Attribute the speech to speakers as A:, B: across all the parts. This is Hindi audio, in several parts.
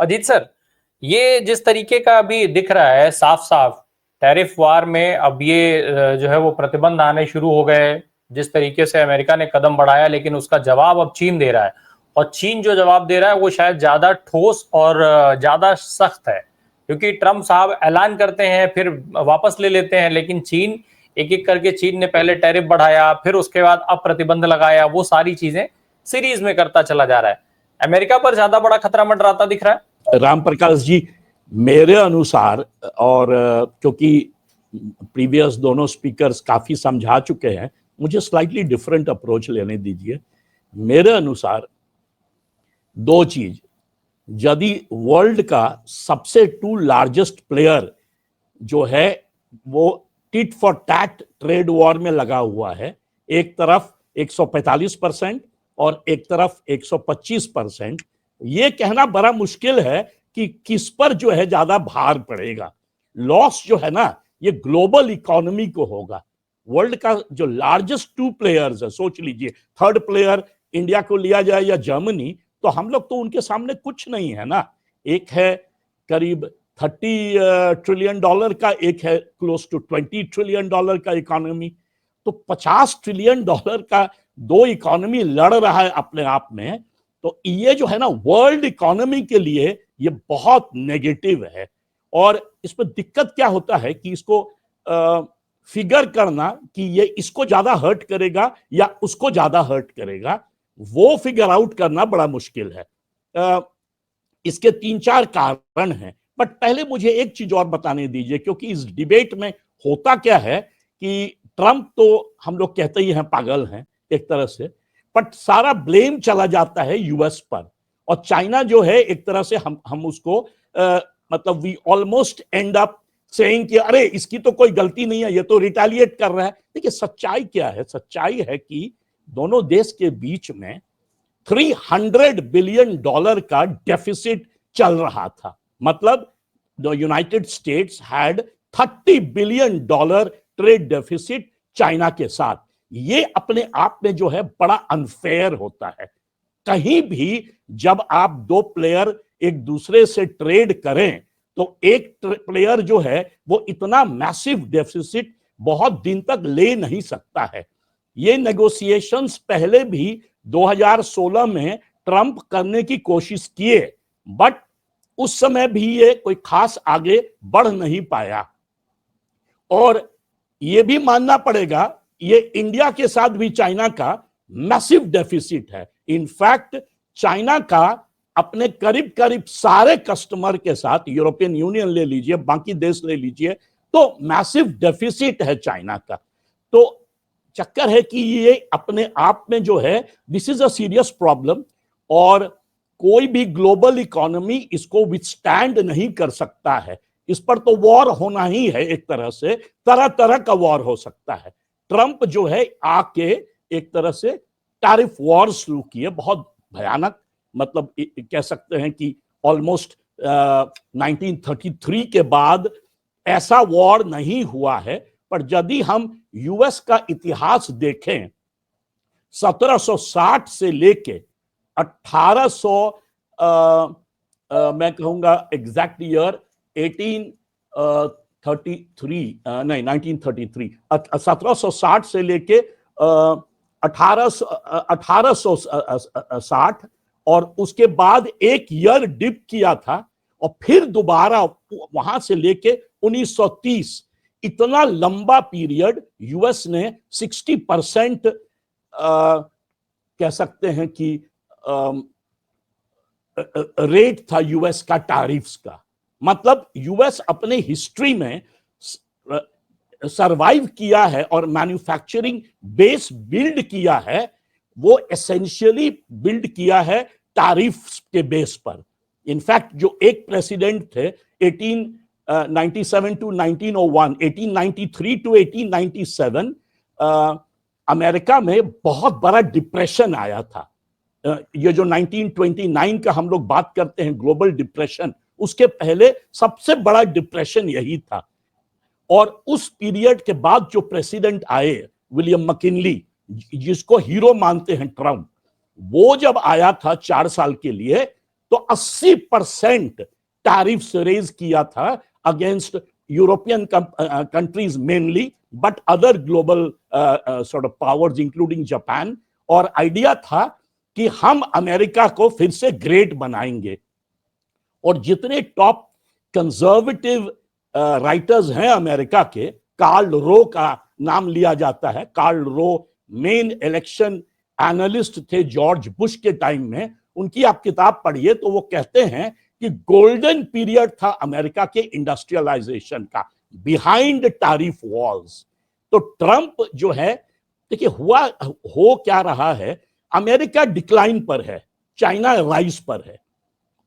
A: अजीत सर, ये जिस तरीके का अभी दिख रहा है साफ साफ टैरिफ वार में, अब ये जो है वो प्रतिबंध आने शुरू हो गए। जिस तरीके से अमेरिका ने कदम बढ़ाया, लेकिन उसका जवाब अब चीन दे रहा है, और चीन जो जवाब दे रहा है वो शायद ज्यादा ठोस और ज्यादा सख्त है। क्योंकि ट्रम्प साहब ऐलान करते हैं फिर वापस ले लेते हैं, लेकिन चीन एक एक करके, चीन ने पहले टैरिफ बढ़ाया, फिर उसके बाद अब प्रतिबंध लगाया, वो सारी चीजें सीरीज में करता चला जा रहा है। अमेरिका पर ज्यादा बड़ा खतरा मंडराता दिख रहा है।
B: राम प्रकाश जी, मेरे अनुसार, और क्योंकि प्रीवियस दोनों स्पीकर्स काफी समझा चुके हैं, मुझे स्लाइटली डिफरेंट अप्रोच लेने दीजिए। मेरे अनुसार दो चीज, यदि वर्ल्ड का सबसे टू लार्जेस्ट प्लेयर जो है वो tit for tat trade war में लगा हुआ है, एक तरफ 145% और एक तरफ 125%, ये कहना बड़ा मुश्किल है कि किस पर जो है ज्यादा भार पड़ेगा। लॉस जो है ना, ये ग्लोबल इकोनॉमी को होगा। वर्ल्ड का जो लार्जेस्ट टू प्लेयर्स है, सोच लीजिए, थर्ड प्लेयर इंडिया को लिया जाए या जर्मनी, तो हम लोग तो उनके सामने कुछ नहीं है ना। एक है करीब $30 ट्रिलियन का, एक है क्लोज टू $20 ट्रिलियन का इकोनॉमी। तो $50 ट्रिलियन का दो इकोनॉमी लड़ रहा है अपने आप में। तो ये जो है ना, वर्ल्ड इकोनॉमी के लिए ये बहुत नेगेटिव है। और इसमें दिक्कत क्या होता है कि इसको फिगर करना कि ये इसको ज्यादा हर्ट करेगा या उसको ज्यादा हर्ट करेगा, वो फिगर आउट करना बड़ा मुश्किल है। इसके 3-4 कारण हैं, बट पहले मुझे एक चीज और बताने दीजिए, क्योंकि इस डिबेट में होता क्या है कि ट्रंप तो हम लोग कहते ही हैं पागल हैं एक तरह से, बट सारा ब्लेम चला जाता है यूएस पर, और चाइना जो है एक तरह से हम उसको मतलब we almost end up saying कि अरे इसकी तो कोई गलती नहीं है, ये तो रिटेलिएट कर रहा है। देखिए सच्चाई क्या है, सच्चाई है कि दोनों देश के बीच में $300 बिलियन का डेफिसिट चल रहा था। मतलब the United states had $30 billion trade deficit China के साथ। ये अपने आप में जो है बड़ा अनफेयर होता है। कहीं भी जब आप दो प्लेयर एक दूसरे से ट्रेड करें, तो एक प्लेयर जो है वो इतना मैसिव डेफिसिट बहुत दिन तक ले नहीं सकता है। ये नेगोशिएशंस पहले भी 2016 में ट्रंप करने की कोशिश किए, बट उस समय भी ये कोई खास आगे बढ़ नहीं पाया। और ये भी मानना पड़ेगा, ये इंडिया के साथ भी चाइना का मैसिव डेफिसिट है। इनफैक्ट चाइना का अपने करीब करीब सारे कस्टमर के साथ, यूरोपियन यूनियन ले लीजिए, बाकी देश ले लीजिए, तो मैसिव डेफिसिट है चाइना का। तो चक्कर है कि ये अपने आप में जो है, this is a serious problem, और कोई भी ग्लोबल इकोनॉमी इसको विथस्टैंड नहीं कर सकता है। इस पर तो वॉर होना ही है, एक तरह से तरह तरह का वॉर हो सकता है। ट्रंप जो है आके एक तरह से टैरिफ वॉर शुरू किए, बहुत भयानक, मतलब कह सकते हैं कि ऑलमोस्ट 1933 के बाद ऐसा वॉर नहीं हुआ है। पर यदि हम यूएस का इतिहास देखें, 1760 से लेके 1800 मैं कहूंगा एग्जैक्ट ईयर 1760 से लेके 1860, और उसके बाद एक ईयर डिप किया था, और फिर दोबारा वहां से लेके 1930, इतना लंबा पीरियड यूएस ने 60% कह सकते हैं कि रेट था यूएस का टैरिफ्स का। मतलब यूएस अपने हिस्ट्री में सरवाइव किया है और मैन्युफैक्चरिंग बेस बिल्ड किया है, वो एसेंशियली बिल्ड किया है टैरिफ्स के बेस पर। इनफैक्ट जो एक प्रेसिडेंट थे 1897 टू 1901, 1893 टू 1897, अमेरिका में बहुत बड़ा डिप्रेशन आया था। ये जो 1929 का हम लोग बात करते हैं ग्लोबल डिप्रेशन, उसके पहले सबसे बड़ा डिप्रेशन यही था। और उस पीरियड के बाद जो प्रेसिडेंट आए, विलियम मैकिनली, जिसको हीरो मानते हैं ट्रम्प, वो जब आया था 4 साल के लिए, तो 80% टैरिफ्स रेज किया था against European countries mainly, but other global sort of powers including Japan. और आइडिया था कि हम अमेरिका को फिर से ग्रेट बनाएंगे। और जितने टॉप कंजर्वेटिव राइटर्स हैं अमेरिका के, कार्ल रो का नाम लिया जाता है। कार्ल रो मेन इलेक्शन एनालिस्ट थे जॉर्ज बुश के टाइम में। उनकी आप किताब पढ़िए तो वो कहते हैं कि गोल्डन पीरियड था अमेरिका के इंडस्ट्रियलाइजेशन का, बिहाइंड टैरिफ वॉल्स। तो ट्रंप जो है, देखिए हो क्या रहा है, अमेरिका डिक्लाइन पर है, चाइना राइज पर है।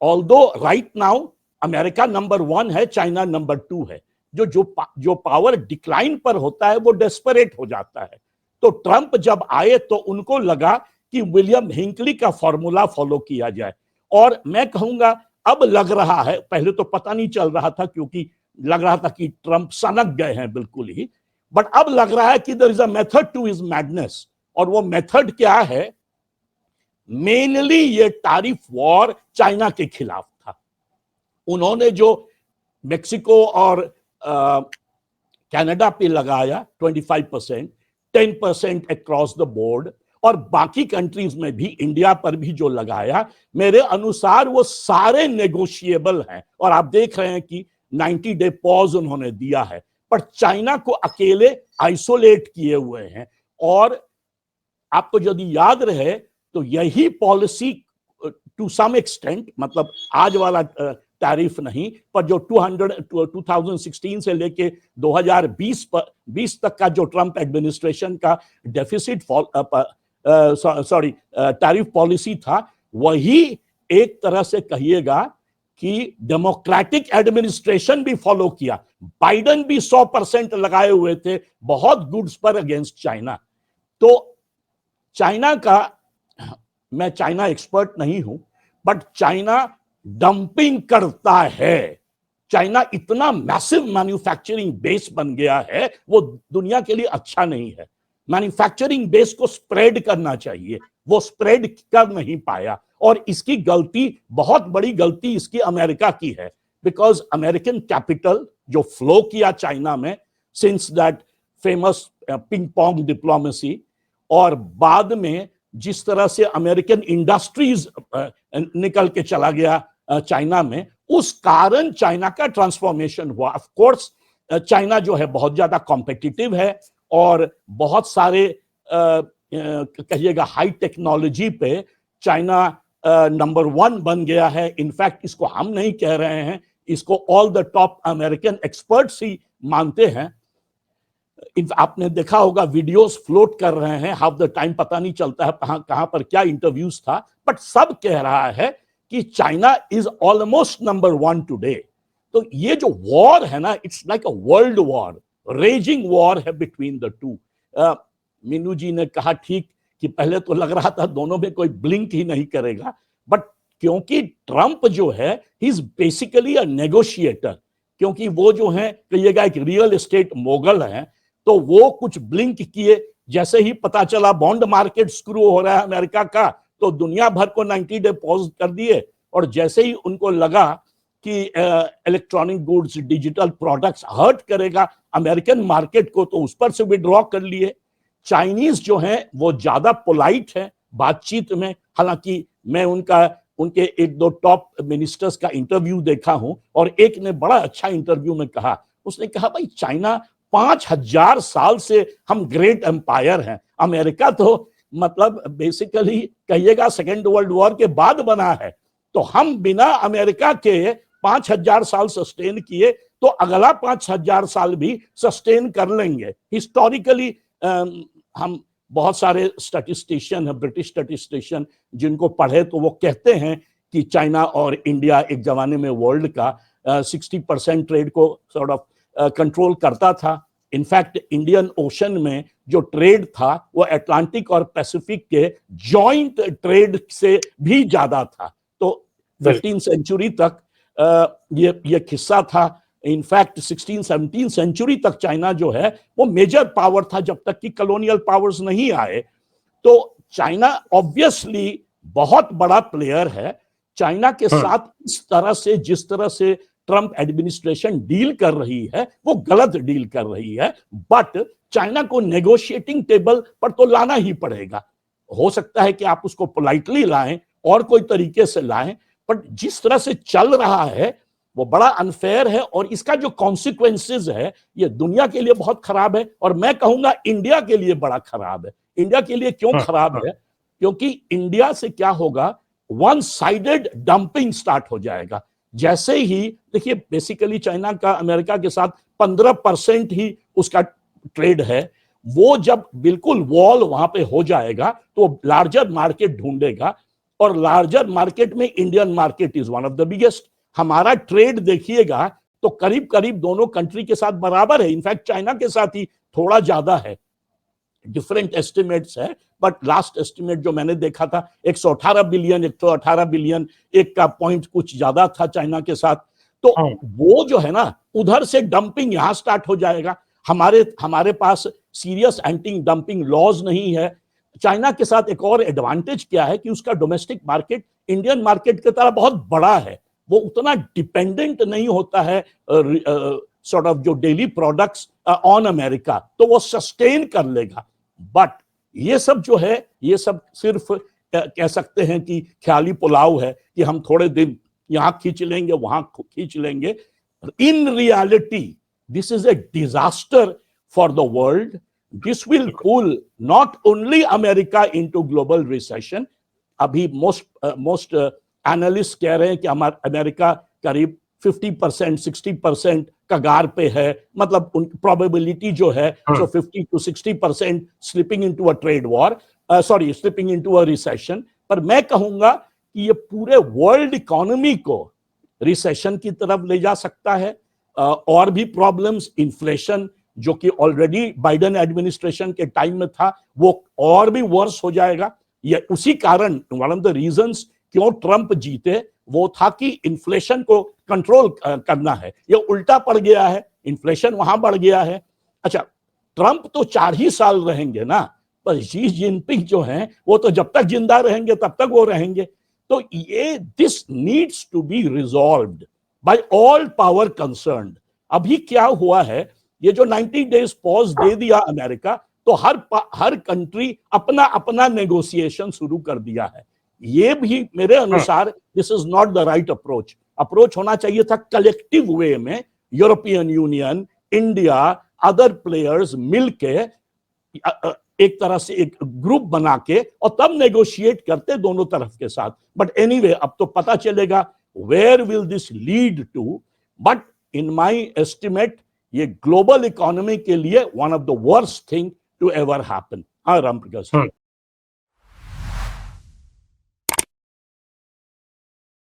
B: Although right now America number 1 है, चाइना नंबर 2 है। जो पावर डिक्लाइन पर होता है वो डेस्परेट हो जाता है। तो ट्रंप जब आए तो उनको लगा कि विलियम हिंकली का फॉर्मूला फॉलो किया जाए। और मैं कहूंगा अब लग रहा है, पहले तो पता नहीं चल रहा था क्योंकि लग रहा था कि ट्रंप सनक गए हैं बिल्कुल ही, बट अब लग रहा है कि there is a method to his madness. और वो मेथड क्या है? मेनली ये टैरिफ वॉर चाइना के खिलाफ था। उन्होंने जो मेक्सिको और कनाडा पे लगाया 25%, 10% अक्रॉस द बोर्ड, और बाकी कंट्रीज में भी, इंडिया पर भी जो लगाया, मेरे अनुसार वो सारे नेगोशिएबल हैं। और आप देख रहे हैं कि 90 डे पॉज उन्होंने दिया है, पर चाइना को अकेले आइसोलेट किए हुए हैं। और आपको यदि याद रहे तो यही पॉलिसी टू सम एक्सटेंट, मतलब आज वाला टैरिफ नहीं, पर जो 2016 से लेके 2020 तक का जो ट्रंप एडमिनिस्ट्रेशन का डेफिसिट टैरिफ पॉलिसी था, वही एक तरह से कहिएगा कि डेमोक्रेटिक एडमिनिस्ट्रेशन भी फॉलो किया। बाइडेन भी 100% लगाए हुए थे बहुत गुड्स पर अगेंस्ट चाइना। तो चाइना का, मैं चाइना एक्सपर्ट नहीं हूं, बट चाइना डंपिंग करता है। चाइना इतना मैसिव मैन्युफैक्चरिंग बेस बन गया है, वो दुनिया के लिए अच्छा नहीं है। मैन्युफैक्चरिंग बेस को स्प्रेड करना चाहिए, वो स्प्रेड कर नहीं पाया। और इसकी गलती, बहुत बड़ी गलती इसकी अमेरिका की है, बिकॉज अमेरिकन कैपिटल जो फ्लो किया चाइना में since that famous ping pong diplomacy, और बाद में जिस तरह से अमेरिकन इंडस्ट्रीज निकल के चला गया चाइना में, उस कारण चाइना का ट्रांसफॉर्मेशन हुआ। ऑफ कोर्स चाइना जो है बहुत ज्यादा कॉम्पिटिटिव है और बहुत सारे कहिएगा हाई टेक्नोलॉजी पे चाइना नंबर 1 बन गया है। इनफैक्ट इसको हम नहीं कह रहे हैं, इसको all the top American experts ही मानते हैं। आपने देखा होगा वीडियोस फ्लोट कर रहे हैं, हाफ द टाइम पता नहीं चलता है कहां पर क्या इंटरव्यूज था, बट सब कह रहा है कि China is almost number 1 today. तो ये जो वॉर है ना, it's like a world war, raising war है बिटवीन द टू। मीनू जी ने कहा ठीक कि पहले तो लग रहा था दोनों में कोई ब्लिंक ही नहीं करेगा, बट क्योंकि ट्रंप जो है he is basically a negotiator, क्योंकि वो जो है कहिएगा एक रियल एस्टेट मोगल है, तो वो कुछ ब्लिंक किए। जैसे ही पता चला बॉन्ड मार्केट स्क्रू हो रहा है अमेरिका का, तो दुनिया भर को 90 डे पॉज कर दिए। और जैसे ही उनको लगा कि electronic goods, digital products hurt करेगा अमेरिकन मार्केट को, तो उस पर से विड्रॉ कर लिए। चाइनीज जो हैं वो ज्यादा पोलाइट है बातचीत में, हालांकि मैं उनके 1-2 टॉप मिनिस्टर्स का इंटरव्यू देखा हूं, और एक ने बड़ा अच्छा इंटरव्यू में कहा, उसने कहा भाई चाइना 5000 साल से हम ग्रेट एम्पायर हैं, अमेरिका तो मतलब बेसिकली कहिएगा सेकेंड वर्ल्ड वॉर के बाद बना है, तो हम बिना अमेरिका के 5000 साल सस्टेन किए तो अगला 5000 साल भी सस्टेन कर लेंगे। हिस्टोरिकली हम बहुत सारे स्टैटिस्टिशियन है, ब्रिटिश स्टैटिस्टिशियन, जिनको पढ़े तो वो कहते हैं कि चाइना और इंडिया एक जमाने में वर्ल्ड का 60% ट्रेड को सॉर्ट ऑफ कंट्रोल करता था। इनफैक्ट इंडियन ओशन में जो ट्रेड था वो अटलांटिक और पैसिफिक के जॉइंट ट्रेड से भी ज्यादा था। तो 15वीं सेंचुरी तक ये किस्सा था। इनफैक्ट 16-17 सेंचुरी तक चाइना जो है वो मेजर पावर था, जब तक कि कॉलोनियल पावर्स नहीं आए। तो चाइना ऑब्वियसली बहुत बड़ा प्लेयर है। चाइना के साथ इस तरह से, जिस तरह से ट्रंप एडमिनिस्ट्रेशन डील कर रही है वो गलत डील कर रही है। बट चाइना को नेगोशिएटिंग टेबल पर तो लाना ही पड़ेगा। हो सकता है कि आप उसको पोलाइटली लाएं और कोई तरीके से लाएं, बट जिस तरह से चल रहा है वो बड़ा अनफेयर है और इसका जो कॉन्सिक्वेंसेस है ये दुनिया के लिए बहुत खराब है और मैं कहूंगा इंडिया के लिए बड़ा खराब है। इंडिया के लिए क्यों खराब है? क्योंकि इंडिया से क्या होगा, वन साइडेड डंपिंग स्टार्ट हो जाएगा। जैसे ही देखिए, बेसिकली चाइना का अमेरिका के साथ 15% ही उसका ट्रेड है। वो जब बिल्कुल वॉल वहां पे हो जाएगा तो लार्जर मार्केट ढूंढेगा और लार्जर मार्केट में Indian market is one of the biggest. हमारा ट्रेड देखिएगा तो करीब करीब दोनों कंट्री के साथ बराबर है, इनफैक्ट चाइना के साथ ही थोड़ा ज्यादा है। डिफरेंट एस्टिमेट्स है, बट लास्ट एस्टिमेट जो मैंने देखा था 118 बिलियन, 118 बिलियन, एक का पॉइंट कुछ ज्यादा था चाइना के साथ। तो वो जो है ना, उधर से डंपिंग यहां स्टार्ट हो जाएगा। हमारे पास सीरियस एंटी डंपिंग लॉज नहीं है। चाइना के साथ एक और एडवांटेज क्या है कि उसका डोमेस्टिक मार्केट इंडियन मार्केट की तरह बहुत बड़ा है। वो उतना डिपेंडेंट नहीं होता है सॉर्ट ऑफ जो डेली प्रोडक्ट्स ऑन अमेरिका, तो वो सस्टेन कर लेगा। बट ये सब जो है, ये सब सिर्फ कह सकते हैं कि ख्याली पुलाव है कि हम थोड़े दिन यहां खींच लेंगे, वहां खींच लेंगे। In reality this is a disaster for the world. This will pull not only America into global recession. अभी मोस्ट एनालिस्ट कह रहे हैं कि हमारा अमेरिका करीब 50% 60% कगार पे है, मतलब उनकी प्रोबेबिलिटी जो है सो 50 to 60% slipping into a trade war, sorry slipping into a recession. पर मैं कहूंगा कि ये पूरे वर्ल्ड इकोनॉमी को रिसेशन की तरफ ले जा सकता है। और भी प्रॉब्लम्स, इन्फ्लेशन जो कि ऑलरेडी बाइडेन एडमिनिस्ट्रेशन के टाइम में था वो और भी वर्स हो जाएगा। ये उसी कारण वन ऑफ द रीजंस क्यों ट्रंप जीते वो था कि इन्फ्लेशन को कंट्रोल करना है। ये उल्टा पड़ गया है, इन्फ्लेशन वहां बढ़ गया है। अच्छा, ट्रंप तो 4 ही साल रहेंगे ना, पर शी जिनपिंग जो हैं वो तो जब तक जिंदा रहेंगे तब तक वो रहेंगे। तो ये this needs to be resolved by all power concerned. अभी क्या हुआ है, ये जो 90 डेज पॉज दे दिया अमेरिका, तो हर कंट्री अपना अपना नेगोशिएशन शुरू कर दिया है। ये भी मेरे अनुसार this is not the right approach. Approach होना चाहिए था कलेक्टिव वे में, European union, India, other players मिलके एक तरह से एक ग्रुप बना के और तब नेगोशिएट करते दोनों तरफ के साथ। बट एनीवे, अब तो पता चलेगा where will this lead to. But in my estimate ये ग्लोबल इकोनॉमी के लिए one of the worst thing to ever happen. हाँ राम प्रकाश।